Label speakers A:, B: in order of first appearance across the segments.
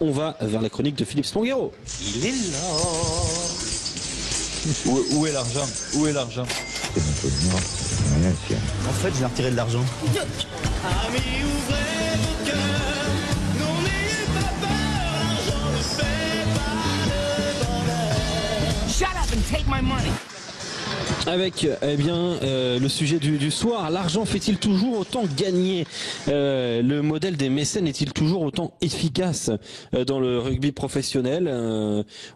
A: On va vers la chronique de Philippe Spanghero.
B: Il est là.
C: Où est l'argent? Où est l'argent?
D: En fait, j'ai retiré de l'argent.
B: Amis, ouvrez vos cœurs. Non, n'ayez pas peur. L'argent ne fait pas le bonheur.
E: Shut up and take my money.
A: Avec le sujet du soir, l'argent fait-il toujours autant gagner? Le modèle des mécènes est-il toujours autant efficace dans le rugby professionnel?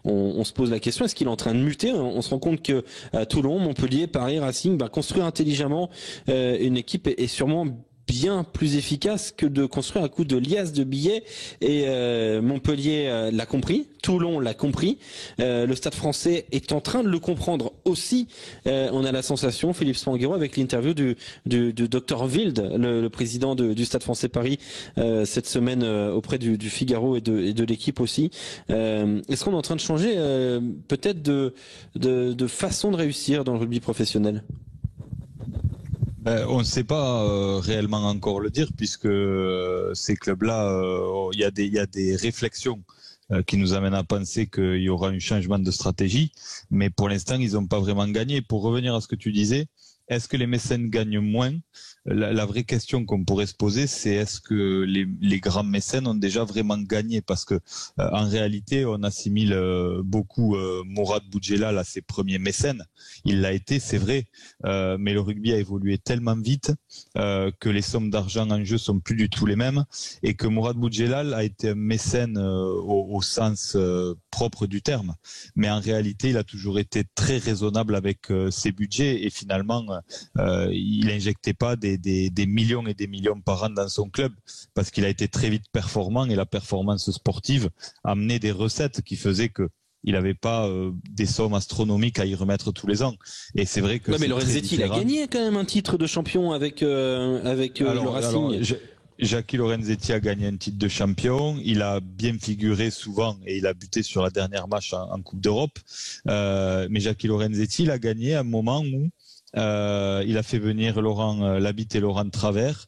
A: On se pose la question, est-ce qu'il est en train de muter? On se rend compte que à Toulon, Montpellier, Paris, Racing, construire intelligemment une équipe est sûrement bien plus efficace que de construire un coup de liasse de billets. Et Montpellier l'a compris, Toulon l'a compris, le Stade Français est en train de le comprendre aussi. On a la sensation, Philippe Spanghero, avec l'interview du Dr Wild, le président du Stade Français Paris, cette semaine auprès du Figaro et de l'équipe aussi. Est-ce qu'on est en train de changer peut-être de façon de réussir dans le rugby professionnel?
C: On ne sait pas réellement encore le dire, puisque ces clubs-là, il y a des réflexions qui nous amènent à penser qu'il y aura un changement de stratégie, mais pour l'instant, ils n'ont pas vraiment gagné. Pour revenir à ce que tu disais, est-ce que les mécènes gagnent moins? La vraie question qu'on pourrait se poser, c'est est-ce que les grands mécènes ont déjà vraiment gagné? Parce que en réalité, on assimile beaucoup Mourad Boudjelal à ses premiers mécènes. Il l'a été, c'est vrai, mais le rugby a évolué tellement vite que les sommes d'argent en jeu sont plus du tout les mêmes, et que Mourad Boudjelal a été un mécène au sens propre du terme. Mais en réalité, il a toujours été très raisonnable avec ses budgets, et finalement, il injectait pas des millions et des millions par an dans son club, parce qu'il a été très vite performant, et la performance sportive amenait des recettes qui faisaient que il n'avait pas des sommes astronomiques à y remettre tous les ans. Et c'est vrai que...
A: Ouais, mais Lorenzetti, il a gagné quand même un titre de champion avec le Racing.
C: Jackie Lorenzetti a gagné un titre de champion, il a bien figuré souvent et il a buté sur la dernière match en Coupe d'Europe. Mais Jackie Lorenzetti, il a gagné à un moment où il a fait venir Laurent Labitte et Laurent Travers,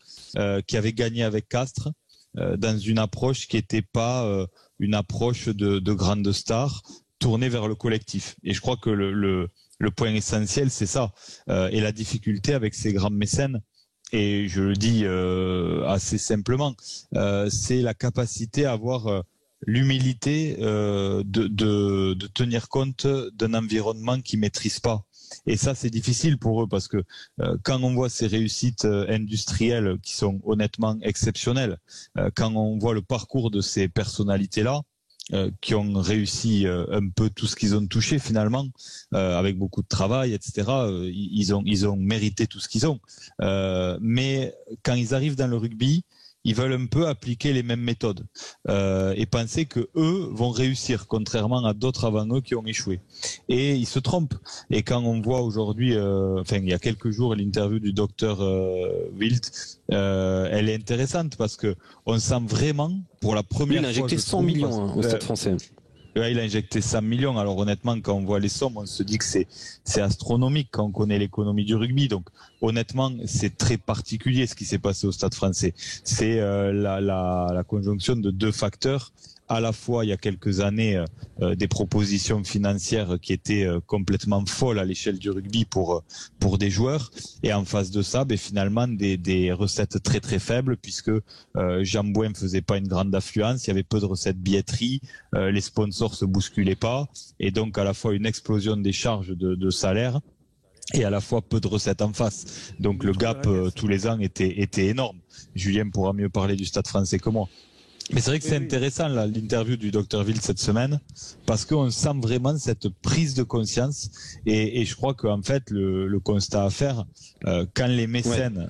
C: qui avaient gagné avec Castres, dans une approche qui n'était pas une approche de grande star, tournée vers le collectif. Et je crois que le point essentiel, c'est ça. Et la difficulté avec ces grands mécènes, et je le dis assez simplement, c'est la capacité à avoir l'humilité de tenir compte d'un environnement qu'ils maîtrisent pas. Et ça, c'est difficile pour eux, parce que quand on voit ces réussites industrielles qui sont honnêtement exceptionnelles, quand on voit le parcours de ces personnalités-là, qui ont réussi un peu tout ce qu'ils ont touché finalement, avec beaucoup de travail, etc. Ils ont mérité tout ce qu'ils ont. Mais quand ils arrivent dans le rugby, ils veulent un peu appliquer les mêmes méthodes et penser que eux vont réussir, contrairement à d'autres avant eux qui ont échoué. Et ils se trompent. Et quand on voit aujourd'hui, il y a quelques jours, l'interview du docteur Wild, elle est intéressante parce que on sent vraiment, pour la première fois,
A: il a injecté 100 millions au Stade Français.
C: Il a injecté 100 millions. Alors honnêtement, quand on voit les sommes, on se dit que c'est astronomique quand on connaît l'économie du rugby. Donc honnêtement, c'est très particulier ce qui s'est passé au Stade Français. C'est la conjonction de deux facteurs. À la fois, il y a quelques années, des propositions financières qui étaient complètement folles à l'échelle du rugby pour des joueurs, et en face de ça, finalement, des recettes très très faibles, puisque Jean Bouin ne faisait pas une grande affluence, il y avait peu de recettes billetterie, les sponsors se bousculaient pas, et donc à la fois une explosion des charges de salaire, et à la fois peu de recettes en face. Donc le gap tous les ans était énorme. Julien pourra mieux parler du Stade Français que moi. Mais c'est vrai que c'est intéressant là, l'interview du Dr Wild cette semaine, parce qu'on sent vraiment cette prise de conscience, et je crois qu'en fait le constat à faire, quand les mécènes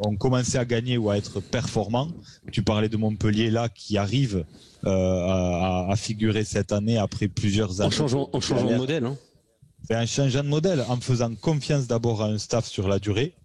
C: ont commencé à gagner ou à être performants, tu parlais de Montpellier là qui arrive à figurer cette année après plusieurs années.
A: En changeant de modèle.
C: En changeant de modèle, en faisant confiance d'abord à un staff sur la durée,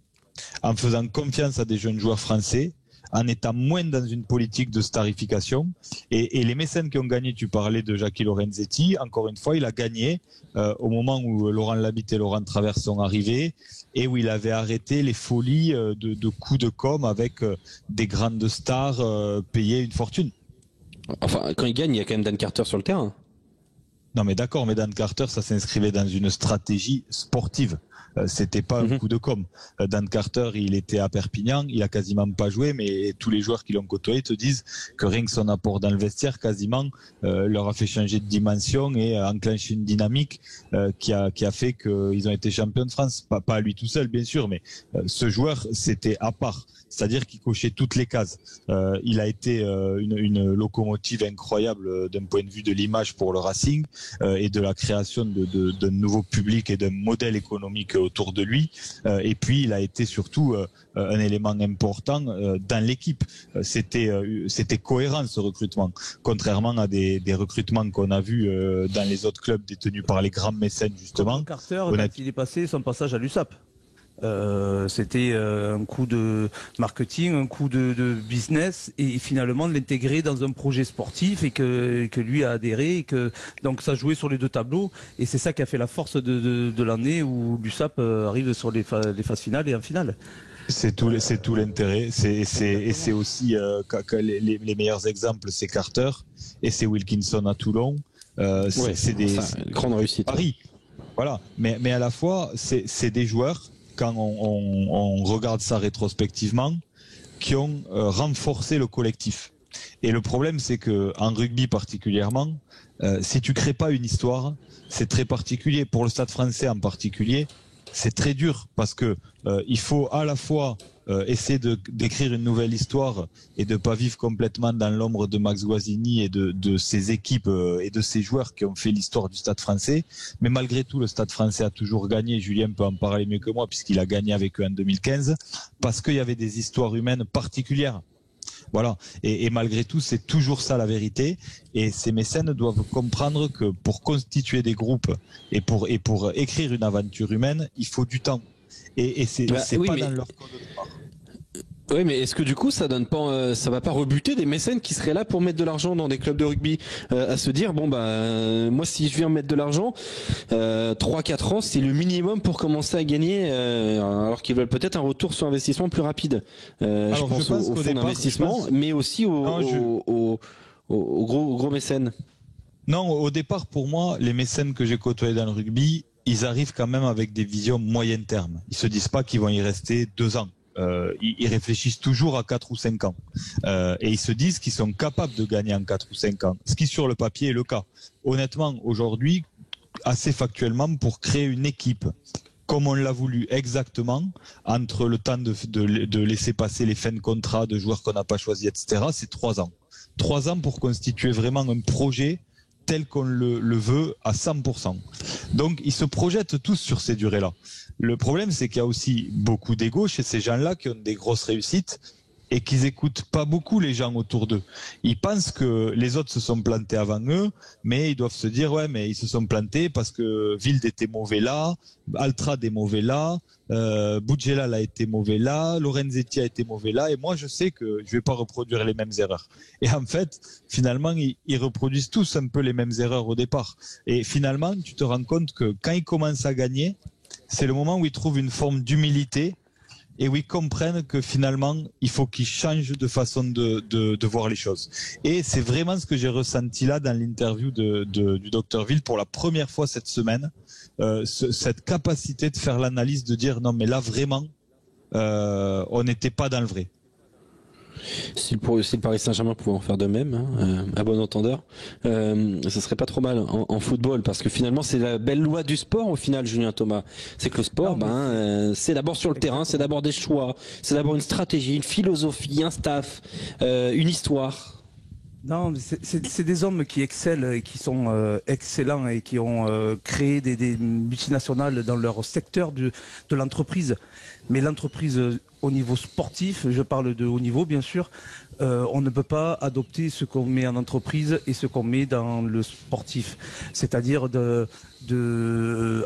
C: en faisant confiance à des jeunes joueurs français, en étant moins dans une politique de starification. Et les mécènes qui ont gagné, tu parlais de Jackie Lorenzetti, encore une fois, il a gagné au moment où Laurent Labitte et Laurent Travers sont arrivés, et où il avait arrêté les folies de coups de com' avec des grandes stars payées une fortune.
A: Enfin, quand il gagne, il y a quand même Dan Carter sur le terrain.
C: Non mais d'accord, mais Dan Carter, ça s'inscrivait dans une stratégie sportive. C'était pas un coup de com. Dan Carter, il était à Perpignan, il a quasiment pas joué, mais tous les joueurs qui l'ont côtoyé te disent que rien que son apport dans le vestiaire, quasiment, leur a fait changer de dimension et enclencher une dynamique qui a fait qu'ils ont été champions de France. Pas à lui tout seul, bien sûr, mais ce joueur, c'était à part. C'est-à-dire qu'il cochait toutes les cases. Il a été une locomotive incroyable d'un point de vue de l'image pour le Racing et de la création d'un nouveau public et d'un modèle économique autour de lui. Et puis, il a été surtout un élément important dans l'équipe. C'était cohérent ce recrutement, contrairement à des recrutements qu'on a vus dans les autres clubs détenus par les grands mécènes justement.
D: Carter, quand il est passé son passage à l'USAP. C'était un coup de marketing, un coup de business et finalement de l'intégrer dans un projet sportif et que lui a adhéré et que donc ça jouait sur les deux tableaux et c'est ça qui a fait la force de l'année où l'USAP arrive sur les phases finales et en finale.
C: C'est tout l'intérêt. C'est aussi que les meilleurs exemples, c'est Carter et c'est Wilkinson à Toulon. C'est des
A: grandes réussites.
C: Paris. Voilà. Mais à la fois, c'est des joueurs, quand on regarde ça rétrospectivement, qui ont renforcé le collectif. Et le problème, c'est que en rugby particulièrement, si tu crées pas une histoire, c'est très particulier. Pour le Stade Français en particulier, c'est très dur parce que il faut à la fois essayer d'écrire une nouvelle histoire et de pas vivre complètement dans l'ombre de Max Guazzini et de ses équipes et de ses joueurs qui ont fait l'histoire du Stade Français. Mais malgré tout, le Stade Français a toujours gagné. Julien peut en parler mieux que moi puisqu'il a gagné avec eux en 2015 parce qu'il y avait des histoires humaines particulières. Voilà. Et malgré tout, c'est toujours ça la vérité. Et ces mécènes doivent comprendre que pour constituer des groupes et pour écrire une aventure humaine, il faut du temps. Et c'est
A: oui,
C: pas
A: mais...
C: dans leur code de part.
A: Oui, mais est-ce que du coup ça donne pas, ça va pas rebuter des mécènes qui seraient là pour mettre de l'argent dans des clubs de rugby, à se dire bon moi si je viens mettre de l'argent, 3-4 ans c'est le minimum pour commencer à gagner, alors qu'ils veulent peut-être un retour sur investissement plus rapide. Je pense au fonds d'investissement, mais aussi aux gros mécènes.
C: Non, au départ pour moi, les mécènes que j'ai côtoyés dans le rugby, ils arrivent quand même avec des visions moyen terme. Ils se disent pas qu'ils vont y rester 2 ans. Ils réfléchissent toujours à 4 ou 5 ans. Et ils se disent qu'ils sont capables de gagner en 4 ou 5 ans. Ce qui sur le papier est le cas. Honnêtement, aujourd'hui, assez factuellement, pour créer une équipe comme on l'a voulu exactement, entre le temps de laisser passer les fins de contrat de joueurs qu'on n'a pas choisis, etc., c'est 3 ans. 3 ans pour constituer vraiment un projet tel qu'on le veut à 100%. Donc, ils se projettent tous sur ces durées-là. Le problème, c'est qu'il y a aussi beaucoup d'ego chez ces gens-là qui ont des grosses réussites et qu'ils écoutent pas beaucoup les gens autour d'eux. Ils pensent que les autres se sont plantés avant eux, mais ils doivent se dire ouais, mais ils se sont plantés parce que Wild était mauvais là, Altrad est mauvais là, Boudjelal a été mauvais là, Lorenzetti a été mauvais là, et moi je sais que je vais pas reproduire les mêmes erreurs. Et en fait, finalement, ils reproduisent tous un peu les mêmes erreurs au départ. Et finalement, tu te rends compte que quand ils commencent à gagner, c'est le moment où ils trouvent une forme d'humilité et où ils comprennent que finalement, il faut qu'ils changent de façon de voir les choses. Et c'est vraiment ce que j'ai ressenti là dans l'interview du Dr Wild pour la première fois cette semaine, cette capacité de faire l'analyse, de dire non mais là vraiment, on n'était pas dans le vrai.
A: Si le Paris Saint-Germain pouvait en faire de même, hein, à bon entendeur, ça serait pas trop mal en football, parce que finalement c'est la belle loi du sport au final, Julien Thomas. C'est que le sport, c'est d'abord sur le terrain, c'est d'abord des choix, c'est d'abord une stratégie, une philosophie, un staff, une histoire.
D: Non, c'est des hommes qui excellent et qui sont excellents et qui ont créé des multinationales dans leur secteur de l'entreprise. Mais l'entreprise au niveau sportif, je parle de haut niveau bien sûr, on ne peut pas adopter ce qu'on met en entreprise et ce qu'on met dans le sportif. C'est-à-dire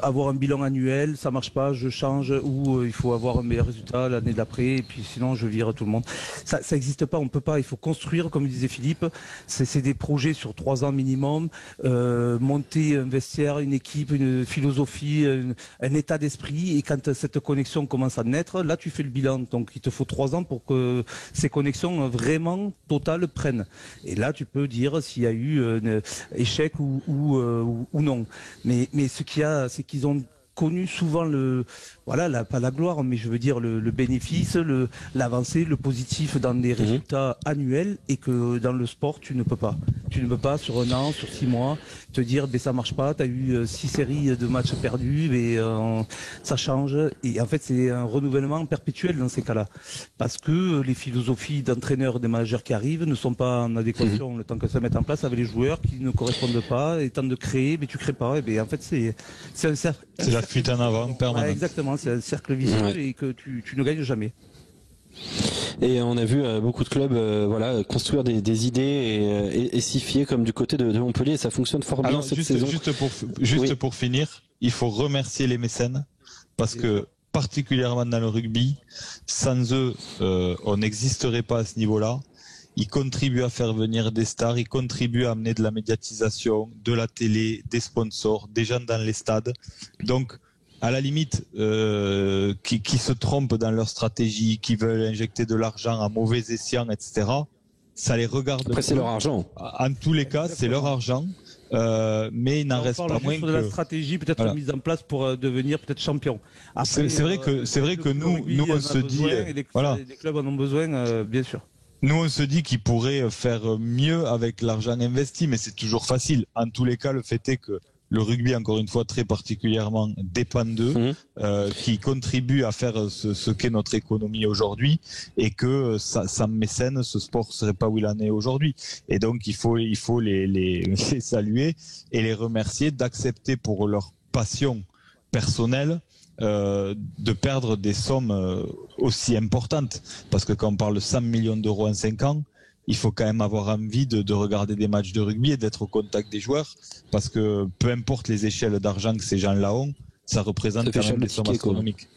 D: avoir un bilan annuel, ça marche pas, je change, ou il faut avoir un meilleur résultat l'année d'après, et puis sinon je vire tout le monde. Ça n'existe pas, on peut pas, il faut construire, comme disait Philippe, c'est des projets sur 3 ans minimum, monter un vestiaire, une équipe, une philosophie, un état d'esprit, et quand cette connexion commence à naître, là tu fais le bilan Donc il te faut 3 ans pour que ces connexions vraiment totales prennent. Et là, tu peux dire s'il y a eu un échec ou non. Mais ce qu'il y a, c'est qu'ils ont connu souvent pas la gloire, mais je veux dire le bénéfice, l'avancée, le positif dans les résultats annuels, et que dans le sport, tu ne peux pas. Tu ne peux pas sur un an, sur 6 mois, te dire ça marche pas, tu as eu 6 séries de matchs perdus, mais ça change. Et en fait, c'est un renouvellement perpétuel dans ces cas-là. Parce que les philosophies d'entraîneurs et des managers qui arrivent ne sont pas en adéquation le temps que ça mette en place avec les joueurs qui ne correspondent pas, et temps de créer, mais tu crées pas. Et bien, en fait, c'est un cercle.
C: C'est la fuite en avant permanente.
D: Ouais, exactement, c'est un cercle vicieux et que tu ne gagnes jamais.
A: Et on a vu beaucoup de clubs construire des idées et s'y fier, comme du côté de Montpellier, et ça fonctionne fort bien cette saison.
C: Juste pour finir, il faut remercier les mécènes, parce que particulièrement dans le rugby, sans eux, on n'existerait pas à ce niveau-là. Ils contribuent à faire venir des stars, ils contribuent à amener de la médiatisation, de la télé, des sponsors, des gens dans les stades. Donc, à la limite, qui se trompent dans leur stratégie, qui veulent injecter de l'argent à mauvais escient, etc., ça les regarde.
A: Après, c'est leur argent.
C: En tous les cas, c'est leur argent. Mais il n'en reste pas moins
D: que de la stratégie peut-être mise en place pour devenir peut-être champion.
C: C'est vrai que nous on se dit
D: les clubs en ont besoin, bien sûr.
C: Nous, on se dit qu'ils pourraient faire mieux avec l'argent investi, mais c'est toujours facile. En tous les cas, le fait est que le rugby, encore une fois, très particulièrement, dépend d'eux, qui contribuent à faire ce qu'est notre économie aujourd'hui, et que sans mécène, ce sport serait pas où il en est aujourd'hui. Et donc, il faut les saluer et les remercier d'accepter pour leur passion personnelle de perdre des sommes aussi importantes. Parce que quand on parle de 100 millions d'euros en 5 ans, il faut quand même avoir envie de regarder des matchs de rugby et d'être au contact des joueurs. Parce que peu importe les échelles d'argent que ces gens-là ont, ça représente quand même des sommes astronomiques.